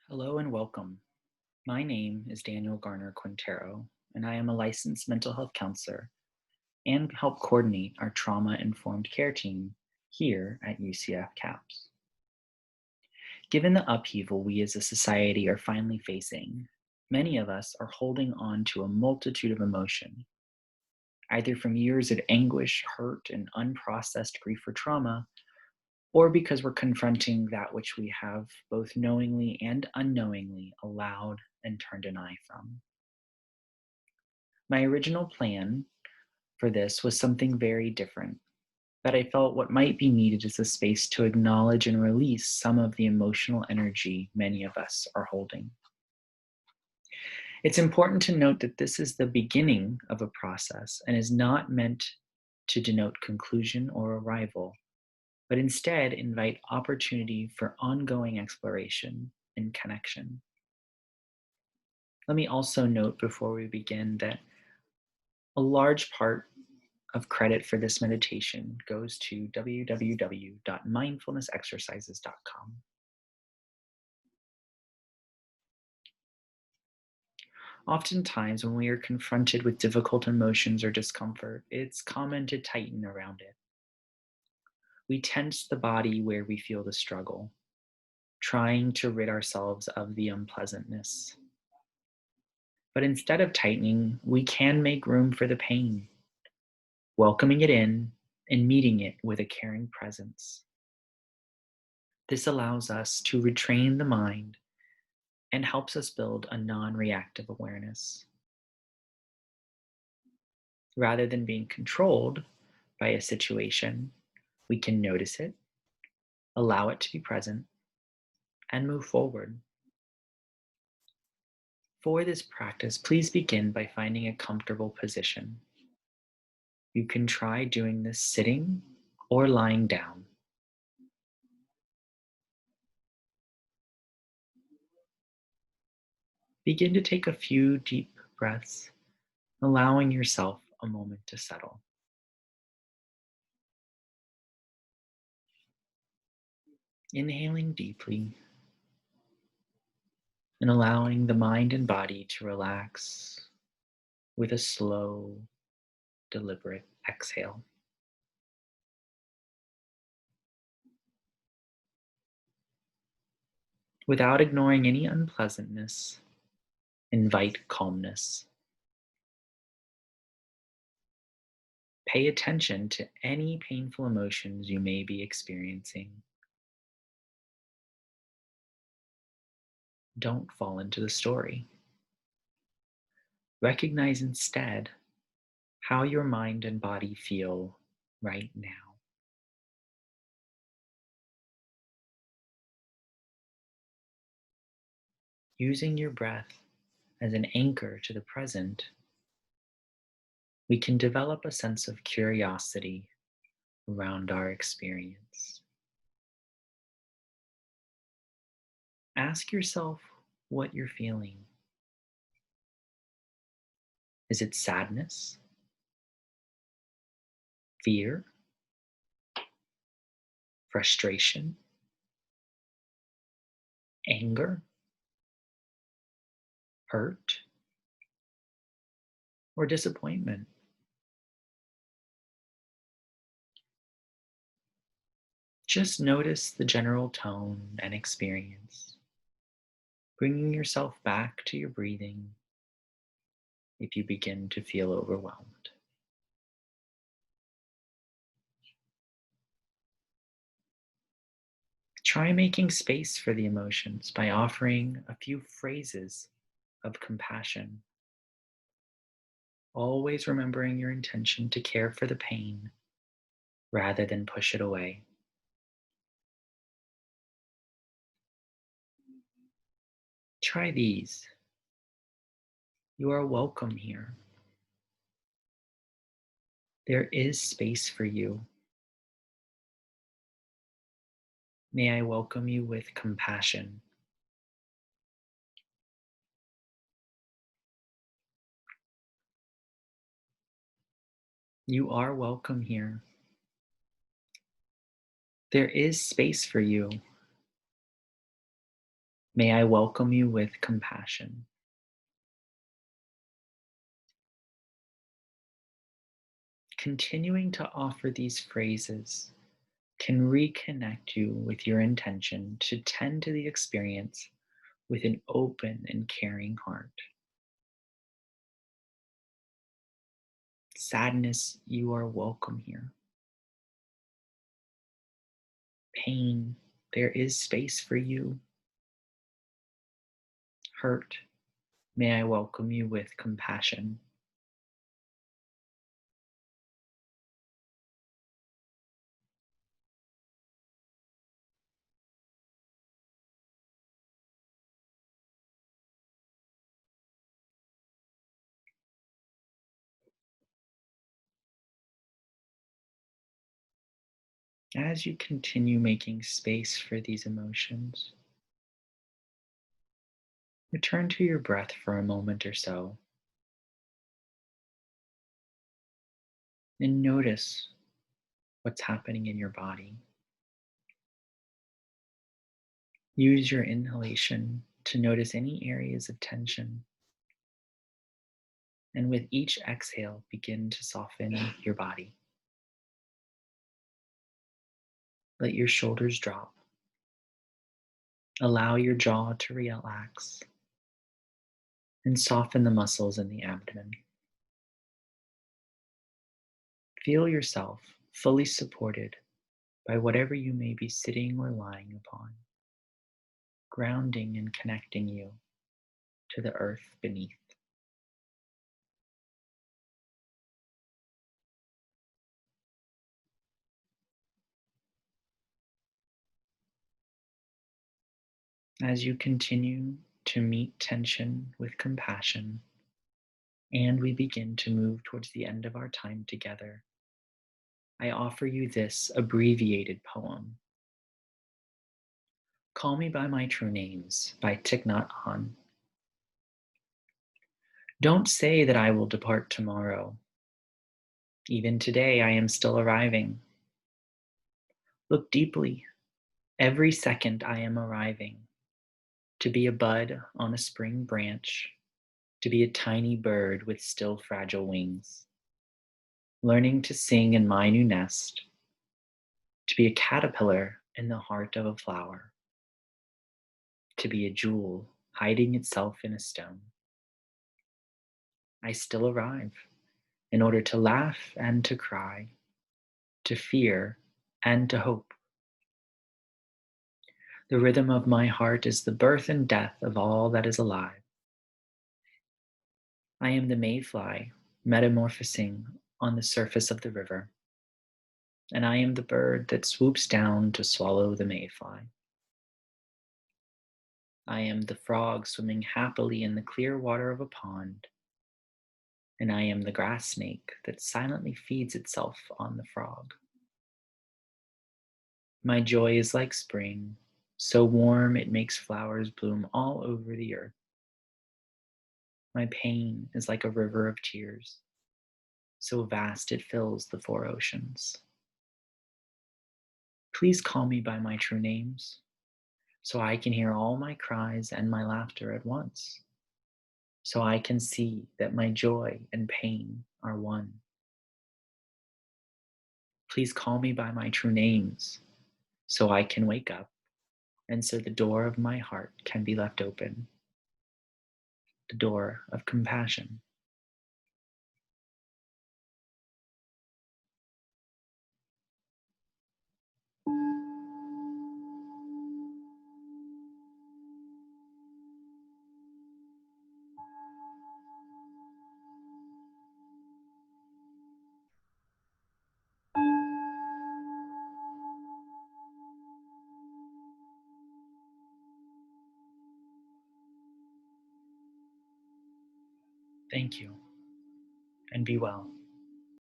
Hello and welcome. My name is Daniel Garner-Quintero, and I am a licensed mental health counselor and help coordinate our trauma-informed care team here at UCF CAPS. Given the upheaval we as a society are finally facing, many of us are holding on to a multitude of emotion, either from years of anguish, hurt, and unprocessed grief or trauma, or because we're confronting that which we have both knowingly and unknowingly allowed and turned an eye from. My original plan for this was something very different, but I felt what might be needed is a space to acknowledge and release some of the emotional energy many of us are holding. It's important to note that this is the beginning of a process and is not meant to denote conclusion or arrival, but instead invite opportunity for ongoing exploration and connection. Let me also note before we begin that a large part of credit for this meditation goes to www.mindfulnessexercises.com. Oftentimes, when we are confronted with difficult emotions or discomfort, it's common to tighten around it. We tense the body where we feel the struggle, trying to rid ourselves of the unpleasantness. But instead of tightening, we can make room for the pain, welcoming it in and meeting it with a caring presence. This allows us to retrain the mind and helps us build a non reactive awareness. Rather than being controlled by a situation, we can notice it, allow it to be present, and move forward. For this practice, please begin by finding a comfortable position. You can try doing this sitting or lying down. Begin to take a few deep breaths, allowing yourself a moment to settle. Inhaling deeply and allowing the mind and body to relax with a slow, deliberate exhale. Without ignoring any unpleasantness, invite calmness. Pay attention to any painful emotions you may be experiencing. Don't fall into the story. Recognize instead how your mind and body feel right now. Using your breath as an anchor to the present, we can develop a sense of curiosity around our experience. Ask yourself what you're feeling. Is it sadness, fear, frustration, anger, hurt, or disappointment? Just notice the general tone and experience, bringing yourself back to your breathing if you begin to feel overwhelmed. Try making space for the emotions by offering a few phrases of compassion, always remembering your intention to care for the pain rather than push it away. Try these. You are welcome here. There is space for you. May I welcome you with compassion. You are welcome here. There is space for you. May I welcome you with compassion. Continuing to offer these phrases can reconnect you with your intention to tend to the experience with an open and caring heart. Sadness, you are welcome here. Pain, there is space for you. Hurt, may I welcome you with compassion. As you continue making space for these emotions, return to your breath for a moment or so and notice what's happening in your body. Use your inhalation to notice any areas of tension, and with each exhale, begin to soften your body. Let your shoulders drop. Allow your jaw to relax and soften the muscles in the abdomen. Feel yourself fully supported by whatever you may be sitting or lying upon, grounding and connecting you to the earth beneath. As you continue to meet tension with compassion, and we begin to move towards the end of our time together, I offer you this abbreviated poem. Call Me by My True Names by Thich Nhat Hanh. Don't say that I will depart tomorrow. Even today I am still arriving. Look deeply. Every second I am arriving. To be a bud on a spring branch, to be a tiny bird with still fragile wings, learning to sing in my new nest, to be a caterpillar in the heart of a flower, to be a jewel hiding itself in a stone. I still arrive in order to laugh and to cry, to fear and to hope. The rhythm of my heart is the birth and death of all that is alive. I am the mayfly metamorphosing on the surface of the river, and I am the bird that swoops down to swallow the mayfly. I am the frog swimming happily in the clear water of a pond, and I am the grass snake that silently feeds itself on the frog. My joy is like spring, so warm it makes flowers bloom all over the earth. My pain is like a river of tears, so vast it fills the four oceans. Please call me by my true names, so I can hear all my cries and my laughter at once, so I can see that my joy and pain are one. Please call me by my true names, so I can wake up, and so the door of my heart can be left open, the door of compassion. Thank you, and be well.